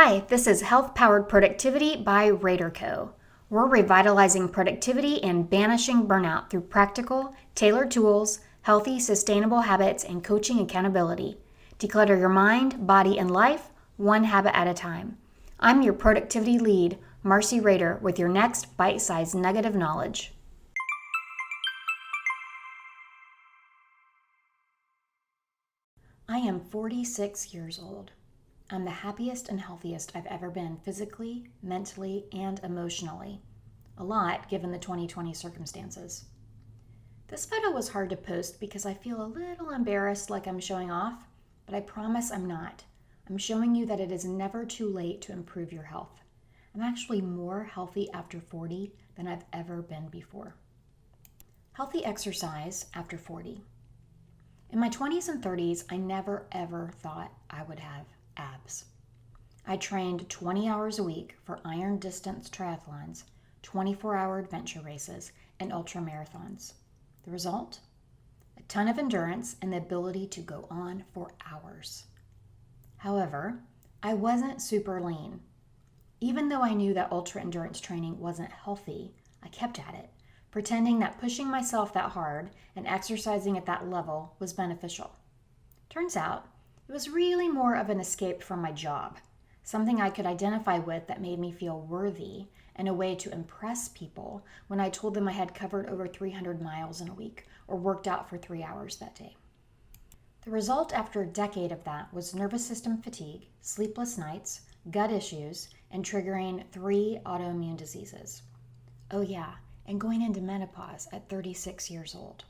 Hi, this is Health Powered Productivity by RaderCo. We're revitalizing productivity and banishing burnout through practical, tailored tools, healthy, sustainable habits, and coaching accountability. Declutter your mind, body, and life, one habit at a time. I'm your productivity lead, Marcey Rader, with your next bite-sized nugget of knowledge. I am 46 years old. I'm the happiest and healthiest I've ever been physically, mentally, and emotionally. A lot given the 2020 circumstances. This photo was hard to post because I feel a little embarrassed like I'm showing off, but I promise I'm not. I'm showing you that it is never too late to improve your health. I'm actually more healthy after 40 than I've ever been before. Healthy exercise after 40. In my 20s and 30s, I never ever thought I would have abs. I trained 20 hours a week for iron distance triathlons, 24-hour adventure races, and ultra marathons. The result? A ton of endurance and the ability to go on for hours. However, I wasn't super lean. Even though I knew that ultra endurance training wasn't healthy, I kept at it, pretending that pushing myself that hard and exercising at that level was beneficial. Turns out, it was really more of an escape from my job, something I could identify with that made me feel worthy and a way to impress people when I told them I had covered over 300 miles in a week or worked out for 3 hours that day. The result after a decade of that was nervous system fatigue, sleepless nights, gut issues, and triggering 3 autoimmune diseases. Oh yeah, and going into menopause at 36 years old.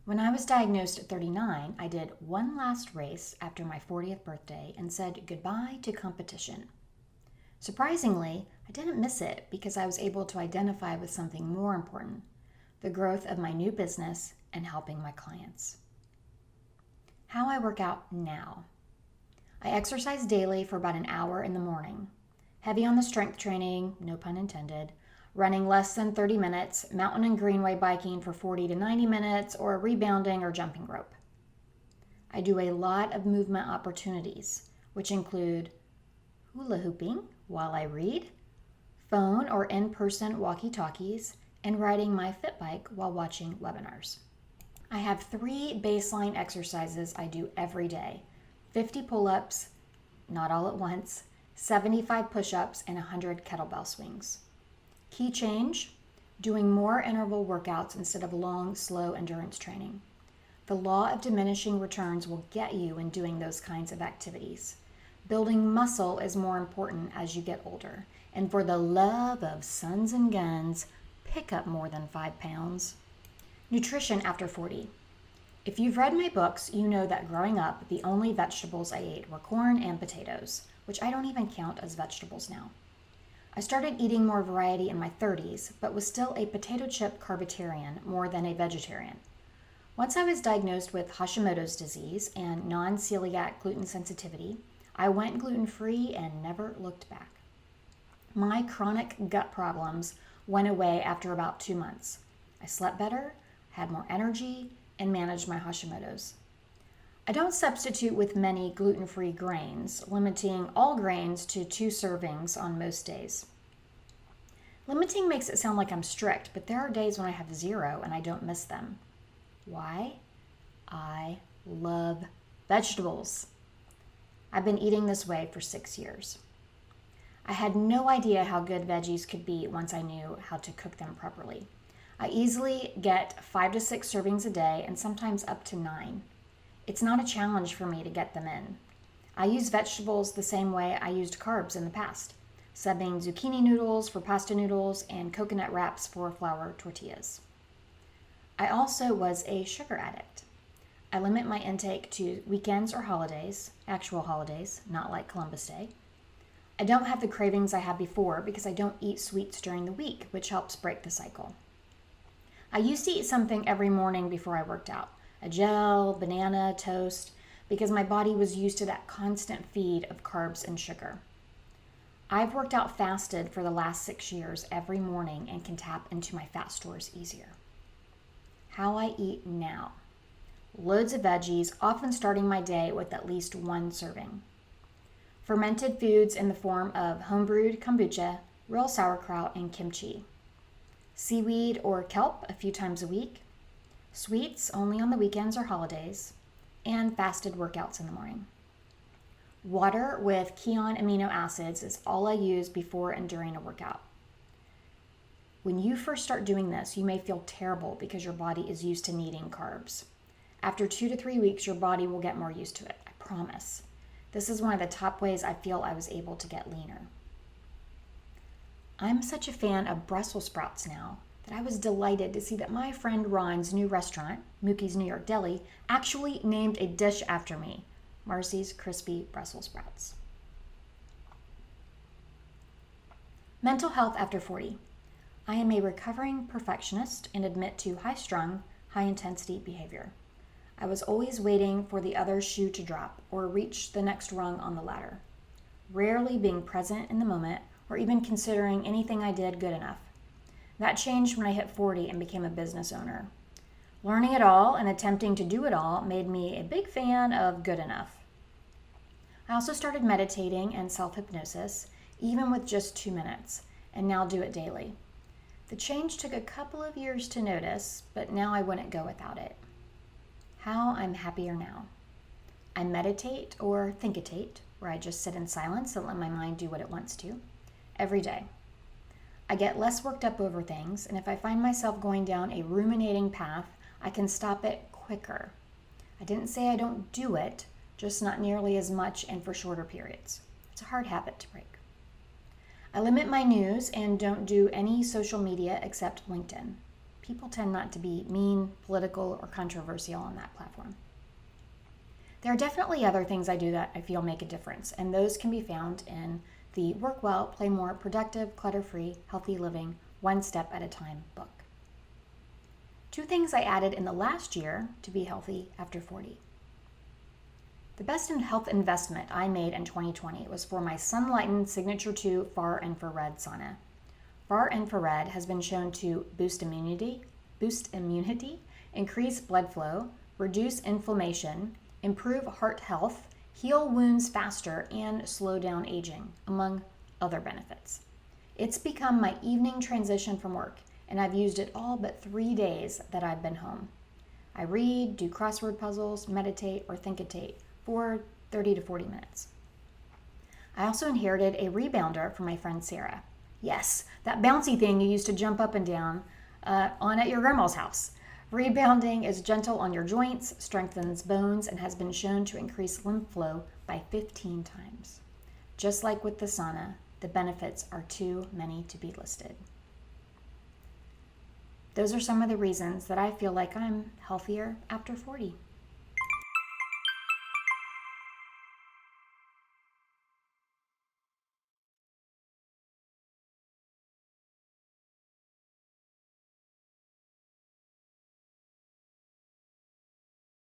When I was diagnosed at 39, I did one last race after my 40th birthday and said goodbye to competition. Surprisingly, I didn't miss it because I was able to identify with something more important, the growth of my new business and helping my clients. How I work out now. I exercise daily for about an hour in the morning. Heavy on the strength training, no pun intended, running less than 30 minutes, mountain and greenway biking for 40 to 90 minutes, or rebounding or jumping rope. I do a lot of movement opportunities, which include hula hooping while I read, phone or in-person walkie-talkies, and riding my Fit bike while watching webinars. I have 3 baseline exercises I do every day: 50 pull-ups, not all at once, 75 push-ups, and 100 kettlebell swings. Key change, doing more interval workouts instead of long, slow endurance training. The law of diminishing returns will get you in doing those kinds of activities. Building muscle is more important as you get older. And for the love of sons and guns, pick up more than 5 pounds. Nutrition after 40. If you've read my books, you know that growing up, the only vegetables I ate were corn and potatoes, which I don't even count as vegetables now. I started eating more variety in my 30s, but was still a potato chip carbitarian more than a vegetarian. Once I was diagnosed with Hashimoto's disease and non-celiac gluten sensitivity, I went gluten-free and never looked back. My chronic gut problems went away after about 2 months. I slept better, had more energy, and managed my Hashimoto's. I don't substitute with many gluten-free grains, limiting all grains to 2 servings on most days. Limiting makes it sound like I'm strict, but there are days when I have 0 and I don't miss them. Why? I love vegetables. I've been eating this way for 6 years. I had no idea how good veggies could be once I knew how to cook them properly. I easily get 5 to 6 servings a day and sometimes up to 9. It's not a challenge for me to get them in. I use vegetables the same way I used carbs in the past, subbing zucchini noodles for pasta noodles and coconut wraps for flour tortillas. I also was a sugar addict. I limit my intake to weekends or holidays, actual holidays, not like Columbus Day. I don't have the cravings I had before because I don't eat sweets during the week, which helps break the cycle. I used to eat something every morning before I worked out. A gel, banana, toast, because my body was used to that constant feed of carbs and sugar. I've worked out fasted for the last 6 years every morning and can tap into my fat stores easier. How I eat now. Loads of veggies, often starting my day with at least 1 serving. fermented foods in the form of homebrewed kombucha, real sauerkraut, and kimchi, seaweed or kelp a few times a week, sweets only on the weekends or holidays, and fasted workouts in the morning. Water with Kion amino acids is all I use before and during a workout. When you first start doing this, you may feel terrible because your body is used to needing carbs. After 2 to 3 weeks, your body will get more used to it, I promise. This is one of the top ways I feel I was able to get leaner. I'm such a fan of Brussels sprouts now that I was delighted to see that my friend Ron's new restaurant, Mookie's New York Deli, actually named a dish after me, Marcey's Crispy Brussels Sprouts. Mental health after 40. I am a recovering perfectionist and admit to high-strung, high-intensity behavior. I was always waiting for the other shoe to drop or reach the next rung on the ladder, rarely being present in the moment or even considering anything I did good enough. That changed when I hit 40 and became a business owner. Learning it all and attempting to do it all made me a big fan of good enough. I also started meditating and self-hypnosis, even with just 2 minutes, and now do it daily. The change took a couple of years to notice, but now I wouldn't go without it. How I'm happier now. I meditate or thinkitate, where I just sit in silence and let my mind do what it wants to, every day. I get less worked up over things, and if I find myself going down a ruminating path, I can stop it quicker. I didn't say I don't do it, just not nearly as much and for shorter periods. It's a hard habit to break. I limit my news and don't do any social media except LinkedIn. People tend not to be mean, political, or controversial on that platform. There are definitely other things I do that I feel make a difference, and those can be found in the Work Well, Play More, Productive, Clutter-Free, Healthy Living, One Step at a Time book. 2 things I added in the last year to be healthy after 40. The best health investment I made in 2020 was for my Sunlighten Signature 2 Far Infrared Sauna. Far Infrared has been shown to boost immunity, increase blood flow, reduce inflammation, improve heart health, heal wounds faster, and slow down aging, among other benefits. It's become my evening transition from work, and I've used it all but 3 days that I've been home. I read, do crossword puzzles, meditate, or thinkitate for 30 to 40 minutes. I also inherited a rebounder from my friend Sarah. Yes, that bouncy thing you used to jump up and down on at your grandma's house. Rebounding is gentle on your joints, strengthens bones, and has been shown to increase lymph flow by 15 times. Just like with the sauna, the benefits are too many to be listed. Those are some of the reasons that I feel like I'm healthier after 40.